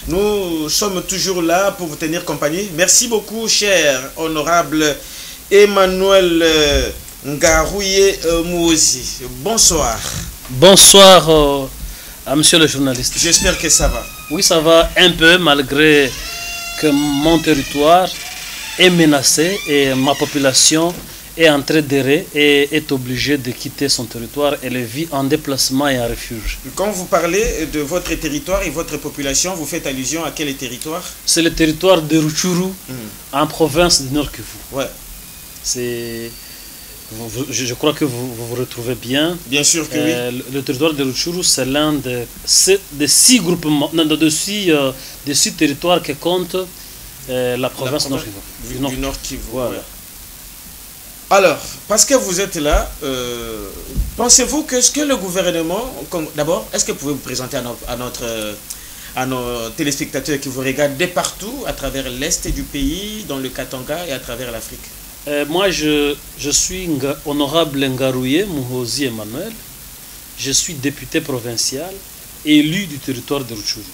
Nous sommes toujours là pour vous tenir compagnie. Merci beaucoup, cher honorable Emmanuel Ngarouye Mouzi. Bonsoir. Bonsoir à monsieur le journaliste. J'espère que ça va. Oui, ça va un peu malgré que mon territoire est menacé et ma population est en train d'errer et est obligée de quitter son territoire. Elle vit en déplacement et en refuge. Quand vous parlez de votre territoire et votre population, vous faites allusion à quel territoire? C'est le territoire de Rutshuru, en province du Nord Kivu. Ouais. C'est... Je crois que vous retrouvez bien. Bien sûr que oui. Le territoire de Rutshuru, c'est l'un de 6 groupements, non, de 6 territoires que compte la province Nord Kivu. Du Nord Kivu. Voilà. Ouais. Alors, parce que vous êtes là, pensez-vous que ce que le gouvernement... D'abord, est-ce que vous pouvez vous présenter à nos téléspectateurs qui vous regardent de partout, à travers l'Est du pays, dans le Katanga et à travers l'Afrique? Moi, je suis honorable Ngarouye Muhozi Emmanuel. Je suis député provincial, élu du territoire de Rutshuru.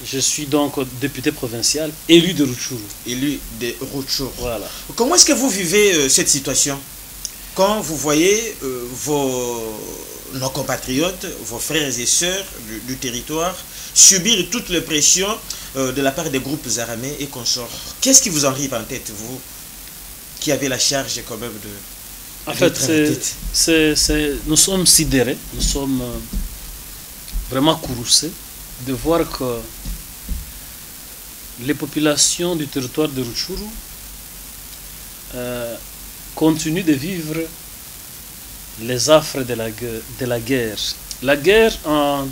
Je suis donc député provincial, élu de Rutshuru. Élu de Rutshuru. Voilà. Comment est-ce que vous vivez cette situation quand vous voyez nos compatriotes, vos frères et sœurs du territoire subir toutes les pressions de la part des groupes armés et consorts? Qu'est-ce qui vous arrive en tête, vous qui avez la charge quand même de... En fait, nous sommes sidérés, nous sommes vraiment courroucés de voir que les populations du territoire de Rutshuru continuent de vivre les affres de la guerre. La guerre en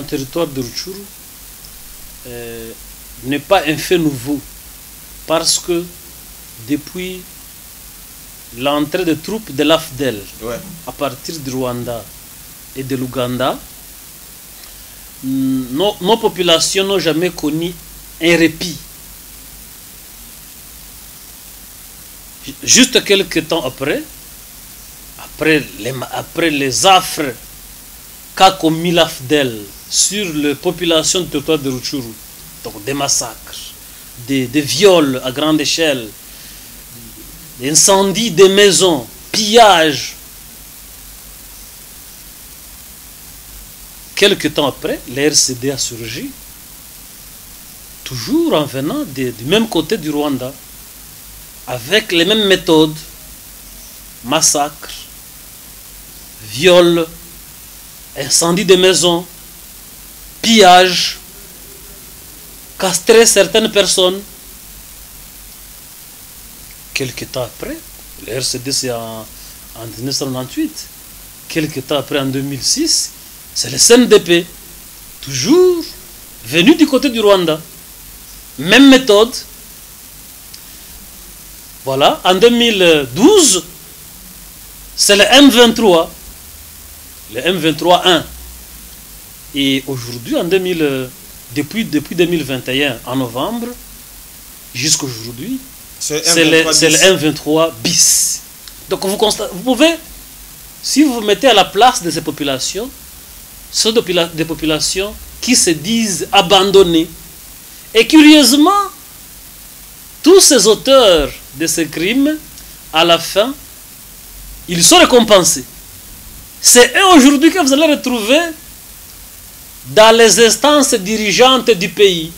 territoire de Rutshuru n'est pas un fait nouveau, parce que depuis l'entrée des troupes de l'AFDEL, à partir du Rwanda et de l'Ouganda, nos populations n'ont jamais connu un répit. Juste quelques temps après les affres qu'a commis l'AFDEL sur les populations du territoire de Rutshuru, donc des massacres, des viols à grande échelle, des incendies des maisons, pillages. Quelque temps après, l'RCD a surgi, toujours en venant du même côté du Rwanda, avec les mêmes méthodes, massacres, viols, incendies de maisons, pillages, castrer certaines personnes. Quelque temps après, le RCD c'est en 1998, quelque temps après en 2006, c'est le CNDP, toujours venu du côté du Rwanda. Même méthode. Voilà, en 2012, c'est le M23, le M23-1. Et aujourd'hui, depuis 2021, en novembre, jusqu'à aujourd'hui, c'est le M23 bis. Donc vous pouvez, si vous vous mettez à la place de ces populations, ce sont des populations qui se disent abandonnées. Et curieusement, tous ces auteurs de ces crimes, à la fin, ils sont récompensés. C'est eux aujourd'hui que vous allez retrouver dans les instances dirigeantes du pays.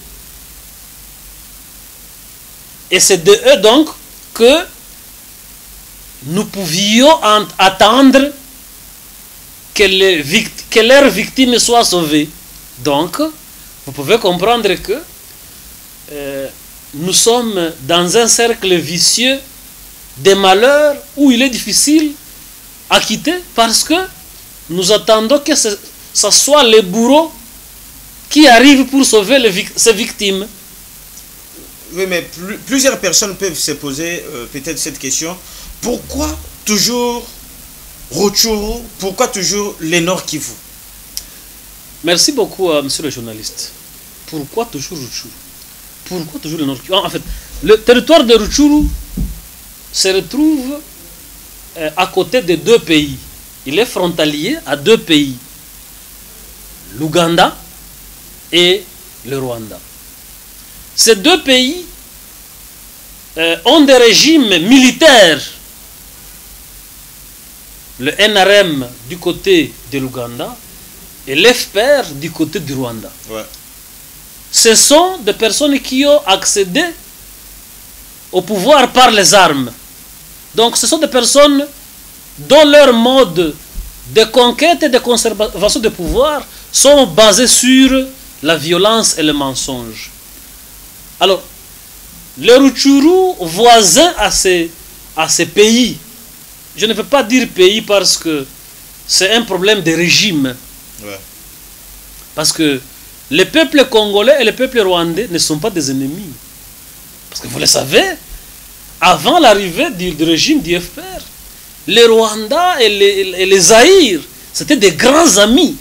Et c'est de eux donc que nous pouvions attendre que leurs victimes soient sauvées. Donc, vous pouvez comprendre que nous sommes dans un cercle vicieux des malheurs où il est difficile à quitter, parce que nous attendons que ce soit les bourreaux qui arrivent pour sauver ces victimes. Oui, mais plusieurs personnes peuvent se poser peut-être cette question. Pourquoi toujours Rutshuru? Pourquoi toujours les Nord Kivu? Merci beaucoup, monsieur le journaliste. Pourquoi toujours Rutshuru? Pourquoi toujours le Nord Kivu? En fait, le territoire de Rutshuru se retrouve à côté de 2 pays. Il est frontalier à 2 pays. L'Ouganda et le Rwanda. Ces deux pays ont des régimes militaires. Le NRM du côté de l'Ouganda et l'FPR du côté du Rwanda. Ouais. Ce sont des personnes qui ont accédé au pouvoir par les armes. Donc ce sont des personnes dont leur mode de conquête et de conservation de pouvoir sont basés sur la violence et le mensonge. Alors, les Rutshuru voisins à ces pays, je ne veux pas dire pays parce que c'est un problème de régime. Ouais. Parce que les peuples congolais et les peuples rwandais ne sont pas des ennemis. Parce que vous le savez, avant l'arrivée du régime du FPR, les Rwandais et les Zaïre, c'était des grands amis.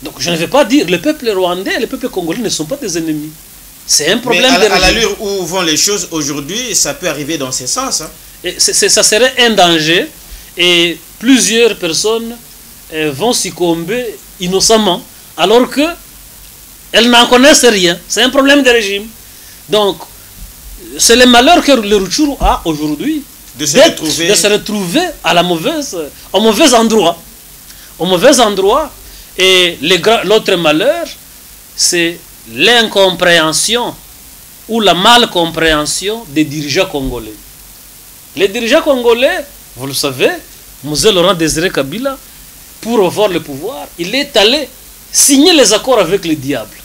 Donc je ne vais pas dire le peuple rwandais et le peuple congolais ne sont pas des ennemis. C'est un problème de régime. À l'allure où vont les choses aujourd'hui, ça peut arriver dans ce sens. Hein. Et ça serait un danger et plusieurs personnes vont succomber innocemment alors que elles n'en connaissent rien. C'est un problème de régime. Donc, c'est le malheur que le Rutshuru a aujourd'hui de se retrouver au mauvais endroit. Au mauvais endroit. Et l'autre malheur, c'est l'incompréhension ou la malcompréhension des dirigeants congolais. Les dirigeants congolais, vous le savez, Mosé Laurent Désiré Kabila, pour avoir le pouvoir, il est allé signer les accords avec le diable.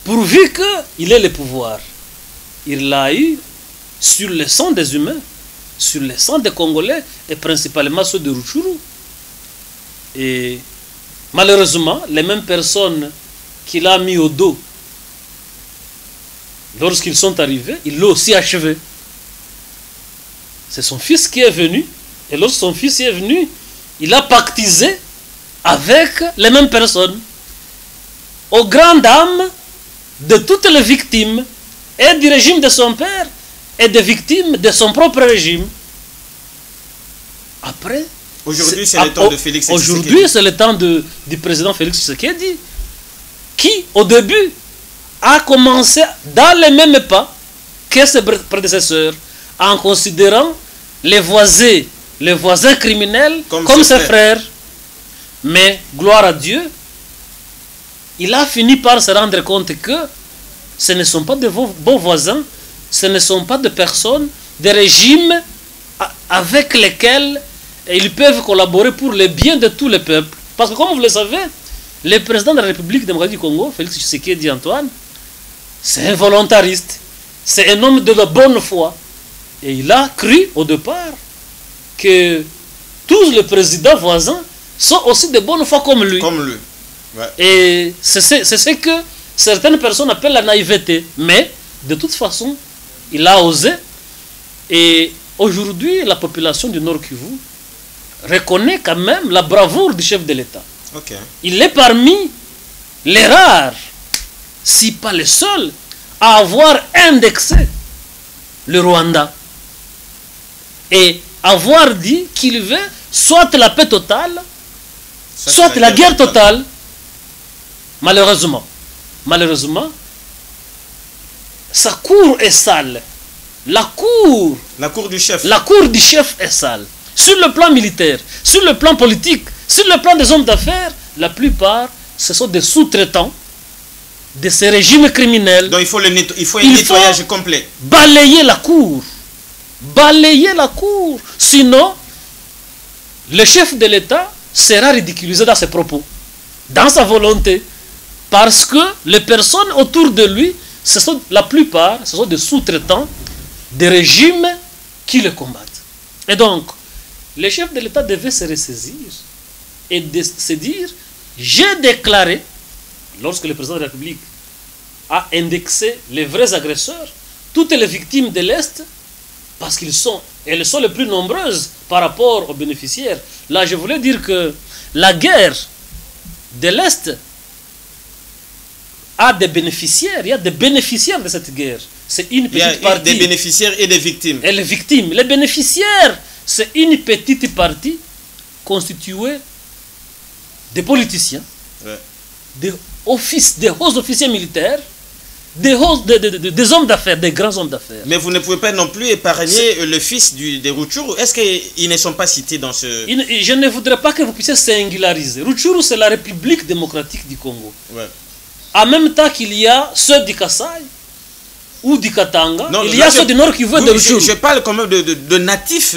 Pourvu qu'il ait le pouvoir, il l'a eu sur le sang des humains, sur le sang des Congolais et principalement ceux de Rutshuru. Et malheureusement, les mêmes personnes qu'il a mis au dos, lorsqu'ils sont arrivés, il l'a aussi achevé. C'est son fils qui est venu, et lorsque son fils est venu, il a pactisé avec les mêmes personnes, aux grandes dames de toutes les victimes, et du régime de son père, et des victimes de son propre régime. Après, aujourd'hui, c'est le temps de Félix Tshisekedi. Aujourd'hui, c'est le temps du président Félix Tshisekedi, qui, au début, a commencé dans les mêmes pas que ses prédécesseurs, en considérant les voisins criminels comme ses frères. Mais, gloire à Dieu, il a fini par se rendre compte que ce ne sont pas de bons voisins, ce ne sont pas de personnes, des régimes avec lesquels ils peuvent collaborer pour le bien de tous les peuples. Parce que comme vous le savez, le président de la République démocratique du Congo, Félix Tshisekedi Antoine, c'est un volontariste, c'est un homme de la bonne foi. Et il a cru au départ que tous les présidents voisins sont aussi de bonne foi comme lui. Comme lui. Ouais. Et c'est ce que certaines personnes appellent la naïveté. Mais, de toute façon, il a osé. Et aujourd'hui, la population du Nord Kivu reconnaît quand même la bravoure du chef de l'État. Okay. Il est parmi les rares, si pas les seuls, à avoir indexé le Rwanda. Et avoir dit qu'il veut soit la paix totale, soit la guerre totale. Malheureusement, sa cour est sale. La cour du chef est sale. Sur le plan militaire, sur le plan politique, sur le plan des hommes d'affaires, la plupart, ce sont des sous-traitants de ces régimes criminels. Donc il faut un nettoyage complet. Balayer la cour. Sinon, le chef de l'État sera ridiculisé dans ses propos, dans sa volonté. Parce que les personnes autour de lui, la plupart, ce sont des sous-traitants des régimes qui le combattent. Et donc, le chef de l'État devait se ressaisir et se dire, j'ai déclaré, lorsque le président de la République a indexé les vrais agresseurs, toutes les victimes de l'Est, parce elles sont les plus nombreuses par rapport aux bénéficiaires. Là, je voulais dire que la guerre de l'Est a des bénéficiaires. Il y a des bénéficiaires de cette guerre. C'est une petite partie. Des bénéficiaires et des victimes. Et les victimes. Les bénéficiaires, c'est une petite partie constituée des politiciens, ouais, des hauts officiers militaires, des hommes d'affaires, des grands hommes d'affaires. Mais vous ne pouvez pas non plus épargner le fils des Rutshuru. Est-ce qu'ils ne sont pas cités dans ce... Je ne voudrais pas que vous puissiez singulariser. Rutshuru, c'est la République démocratique du Congo. Ouais. En même temps qu'il y a ceux du Kasaï ou du Katanga, non, il y a ceux du Nord qui veulent de Rutshuru. Je parle quand même de natifs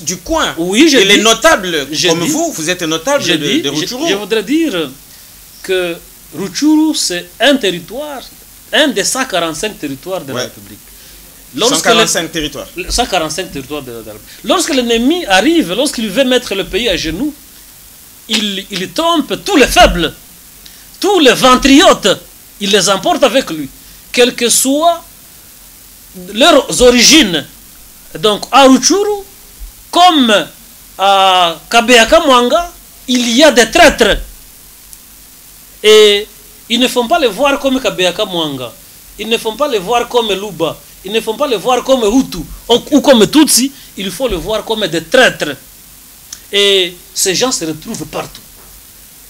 du coin. Oui, et les notables, comme vous êtes notable de Rutshuru. Je voudrais dire que Rutshuru, c'est un territoire, un des 145 territoires de la République. 145 territoires. 145 territoires de la République. Lorsque l'ennemi arrive, lorsqu'il veut mettre le pays à genoux, il trompe tous les faibles, tous les ventriotes, il les emporte avec lui, quelles que soient leurs origines. Donc à Rutshuru, comme à Kabeaka Mwanga, il y a des traîtres. Et ils ne font pas les voir comme Kabeaka Mwanga. Ils ne font pas les voir comme Luba. Ils ne font pas les voir comme Hutu ou comme Tutsi. Il faut les voir comme des traîtres. Et ces gens se retrouvent partout.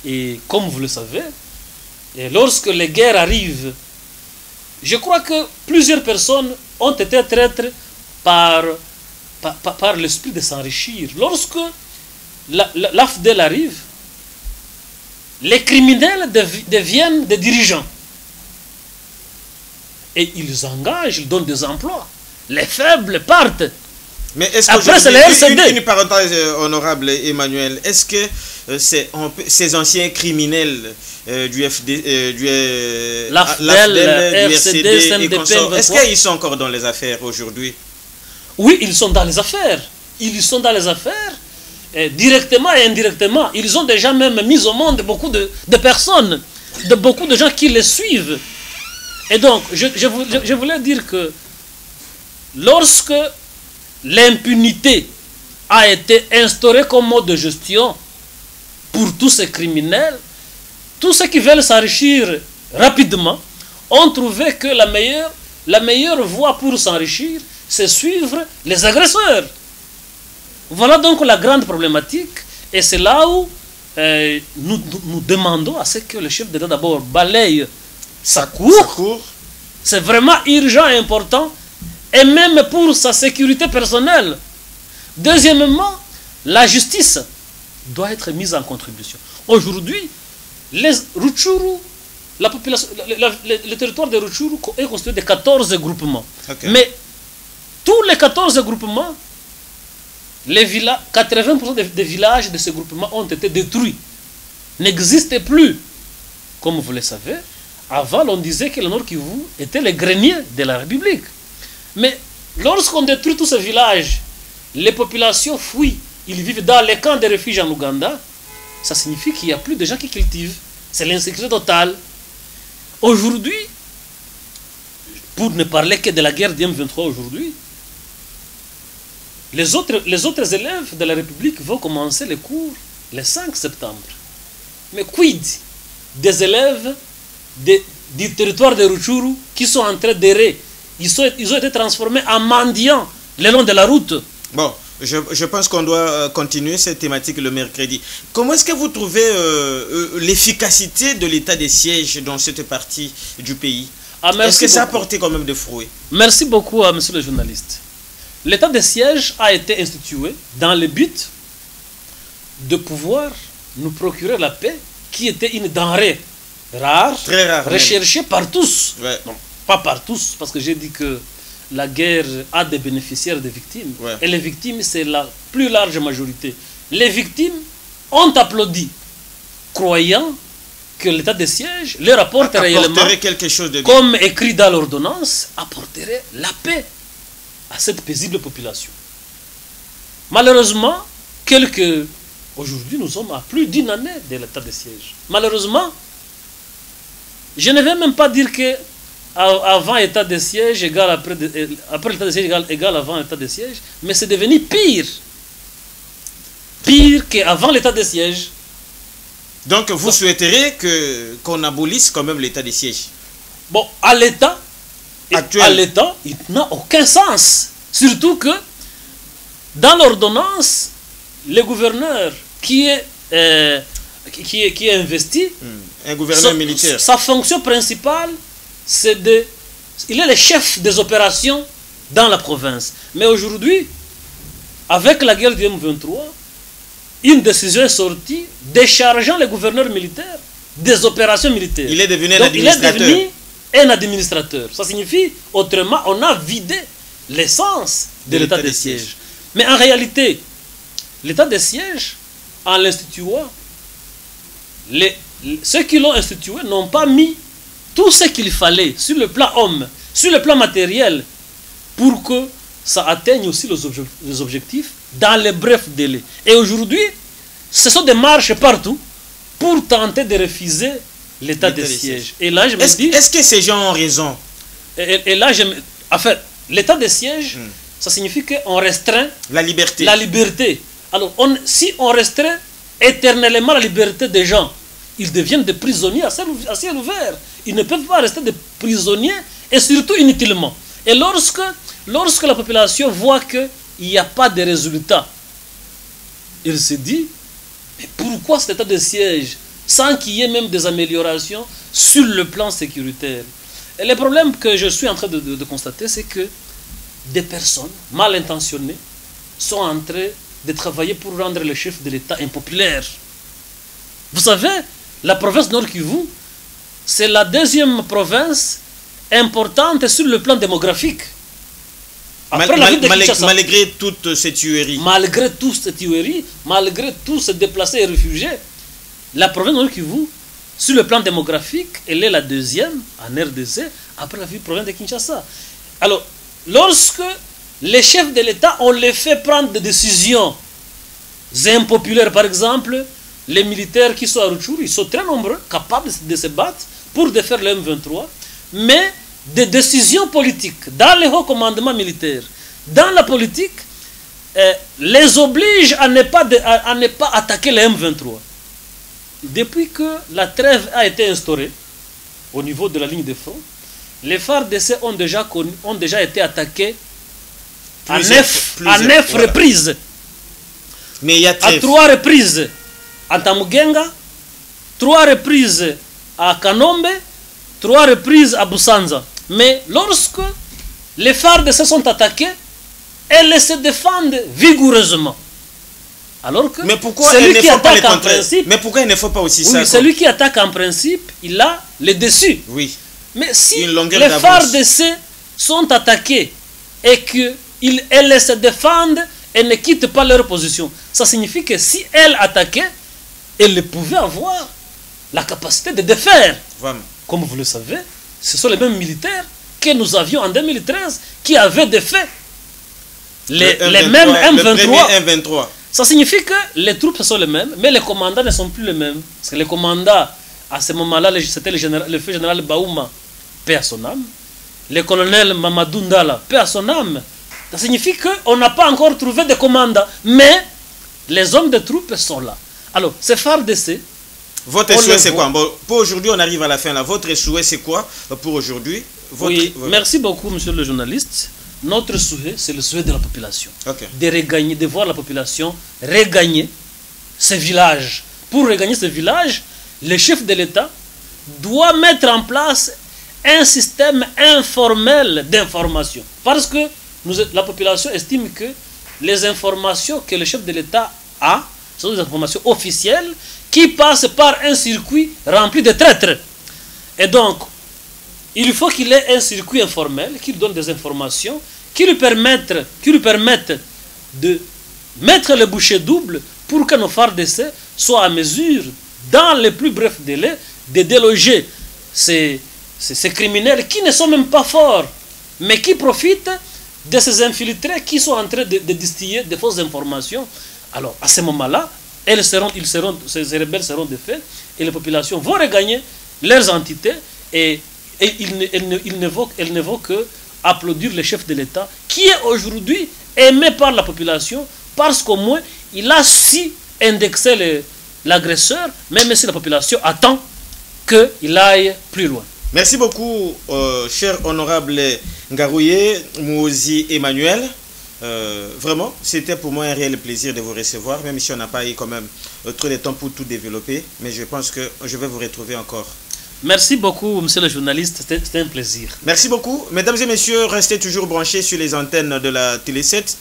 Et comme vous le savez, et lorsque les guerres arrivent, je crois que plusieurs personnes ont été traîtres par l'esprit de s'enrichir. Lorsque l'AFDEL arrive, les criminels deviennent des dirigeants. Et ils engagent, ils donnent des emplois. Les faibles partent. Mais est-ce après, c'est les RCD. Une parenthèse honorable, Emmanuel, est-ce que ces anciens criminels du FD, l'AFDEL, du RCD, et consorts, est-ce qu'ils sont encore dans les affaires aujourd'hui? Oui, ils sont dans les affaires. Ils sont dans les affaires. Directement et indirectement, ils ont déjà même mis au monde beaucoup de personnes, beaucoup de gens qui les suivent. Et donc, je voulais dire que lorsque l'impunité a été instaurée comme mode de gestion pour tous ces criminels, tous ceux qui veulent s'enrichir rapidement ont trouvé que la meilleure voie pour s'enrichir, c'est suivre les agresseurs. Voilà donc la grande problématique, et c'est là où nous demandons à ce que le chef d'État d'abord balaye sa cour. C'est vraiment urgent et important, et même pour sa sécurité personnelle. Deuxièmement, la justice doit être mise en contribution. Aujourd'hui, les Rutshuru, la population, le territoire de Rutshuru est constitué de 14 groupements. Okay. Mais tous les 14 groupements, 80% des villages de ce groupement ont été détruits, n'existaient plus. Comme vous le savez, avant on disait que le Nord Kivu était le grenier de la République. Mais lorsqu'on détruit tous ces villages, les populations fuient, ils vivent dans les camps de refuge en Ouganda, ça signifie qu'il n'y a plus de gens qui cultivent. C'est l'insécurité totale. Aujourd'hui, pour ne parler que de la guerre du M23 aujourd'hui, les autres élèves de la République vont commencer les cours le 5 septembre. Mais quid des élèves du territoire de Rutshuru qui sont en train d'errer? Ils ont été transformés en mendiants le long de la route. Bon, je pense qu'on doit continuer cette thématique le mercredi. Comment est-ce que vous trouvez l'efficacité de l'état de siège dans cette partie du pays? Est-ce que ça a porté quand même des fruits? Merci beaucoup à monsieur le journaliste. L'état de siège a été institué dans le but de pouvoir nous procurer la paix, qui était une denrée rare, très rare, recherchée par tous. Ouais. Non, pas par tous, parce que j'ai dit que la guerre a des bénéficiaires, des victimes. Ouais. Et les victimes, c'est la plus large majorité. Les victimes ont applaudi, croyant que l'état de siège leur apporterait réellement, quelque chose de comme écrit dans l'ordonnance, apporterait la paix à cette paisible population. Malheureusement, aujourd'hui nous sommes à plus d'une année de l'état de siège. Malheureusement, je ne vais même pas dire que avant état de siège égale après l'état de siège égale avant l'état de siège, mais c'est devenu pire. Pire qu'avant l'état de siège. Donc vous souhaiteriez qu'on abolisse quand même l'état de siège? Bon, à l'état actuel, à l'état, il n'a aucun sens. Surtout que dans l'ordonnance, le gouverneur qui est investi Un gouverneur militaire. Sa fonction principale, c'est de... Il est le chef des opérations dans la province. Mais aujourd'hui, avec la guerre du M23, une décision est sortie déchargeant les gouverneurs militaires des opérations militaires. Il est devenu un administrateur. Il est devenu un administrateur. Ça signifie, autrement, on a vidé l'essence de l'état de siège. Mais en réalité, l'état de siège, en l'instituant, ceux qui l'ont institué n'ont pas mis tout ce qu'il fallait sur le plan homme, sur le plan matériel, pour que ça atteigne aussi les objectifs dans les brefs délais. Et aujourd'hui, ce sont des marches partout pour tenter de refuser l'état de siège. Et là, je me dis... Est-ce que ces gens ont raison? Et là, en fait, l'état de siège, ça signifie qu'on restreint la liberté. La liberté. Alors, si on restreint éternellement la liberté des gens, ils deviennent des prisonniers à ciel ouvert. Ils ne peuvent pas rester des prisonniers, et surtout inutilement. Et lorsque la population voit qu'il n'y a pas de résultat, il se dit, mais pourquoi cet état de siège, sans qu'il y ait même des améliorations sur le plan sécuritaire? Et le problème que je suis en train de constater, c'est que des personnes mal intentionnées sont en train de travailler pour rendre le chef de l'État impopulaire. Vous savez, la province Nord Kivu, c'est la deuxième province importante sur le plan démographique. Malgré toutes ces tueries. Malgré toutes ces tueries, malgré tous ces déplacés et réfugiés, la province Nord Kivu, sur le plan démographique, elle est la deuxième en RDC après la province de Kinshasa. Alors, lorsque les chefs de l'État, on les fait prendre des décisions impopulaires, par exemple, les militaires qui sont à Rutshuru, ils sont très nombreux, capables de se battre pour défaire le M23, mais des décisions politiques dans les hauts commandements militaires, dans la politique, les obligent à ne pas attaquer le M23. Depuis que la trêve a été instaurée au niveau de la ligne de front, les FARDC ont déjà été attaqués à 9 reprises. Mais il y a à 3 reprises à Tamugenga, 3 reprises à Kanombe, 3 reprises à Busanza. Mais lorsque les FARDC sont attaqués, elles se défendent vigoureusement. Alors que mais pourquoi celui qui attaque attaque en principe, mais pourquoi il ne faut pas aussi oui, ça? Celui qui attaque en principe, il a le dessus. Oui. Mais si les FARDC sont attaqués et qu'elles se défendent et ne quittent pas leur position, ça signifie que si elles attaquaient, elles pouvaient avoir la capacité de défaire. Vraiment. Comme vous le savez, ce sont les mêmes militaires que nous avions en 2013 qui avaient défait les mêmes M23. Ça signifie que les troupes sont les mêmes, mais les commandants ne sont plus les mêmes. Parce que les commandants, à ce moment-là, c'était le feu général Baouma, paix à son âme. Le colonel Mamadou Ndala, paix à son âme. Ça signifie qu'on n'a pas encore trouvé de commandants, mais les hommes de troupes sont là. Alors, ces FARDC... Votre souhait, c'est quoi? Bon, pour aujourd'hui, on arrive à la fin. Là. Votre souhait, c'est quoi pour aujourd'hui? Oui, merci beaucoup, monsieur le journaliste. Notre souhait, c'est le souhait de la population. Okay. De regagner, de voir la population regagner ces villages. Pour regagner ces villages, le chef de l'État doit mettre en place un système informel d'information. Parce que la population estime que les informations que le chef de l'État a sont des informations officielles qui passent par un circuit rempli de traîtres. Et donc, il faut qu'il ait un circuit informel qui lui donne des informations qui lui permettent de mettre le bouchée double pour que nos FARDC soient à mesure, dans les plus brefs délais, de déloger ces criminels qui ne sont même pas forts, mais qui profitent de ces infiltrés qui sont en train de distiller de fausses informations. Alors, à ce moment-là, ces rebelles seront défaits et les populations vont regagner leurs entités et elles ne vont que applaudir le chef de l'État qui est aujourd'hui aimé par la population parce qu'au moins il a su indexer l'agresseur, même si la population attend qu'il aille plus loin. Merci beaucoup, cher honorable Ngarouye Mouzi Emmanuel. Vraiment, c'était pour moi un réel plaisir de vous recevoir, même si on n'a pas eu quand même trop de temps pour tout développer. Mais je pense que je vais vous retrouver encore. Merci beaucoup, monsieur le journaliste. C'était un plaisir. Merci beaucoup. Mesdames et messieurs, restez toujours branchés sur les antennes de la Télé 7.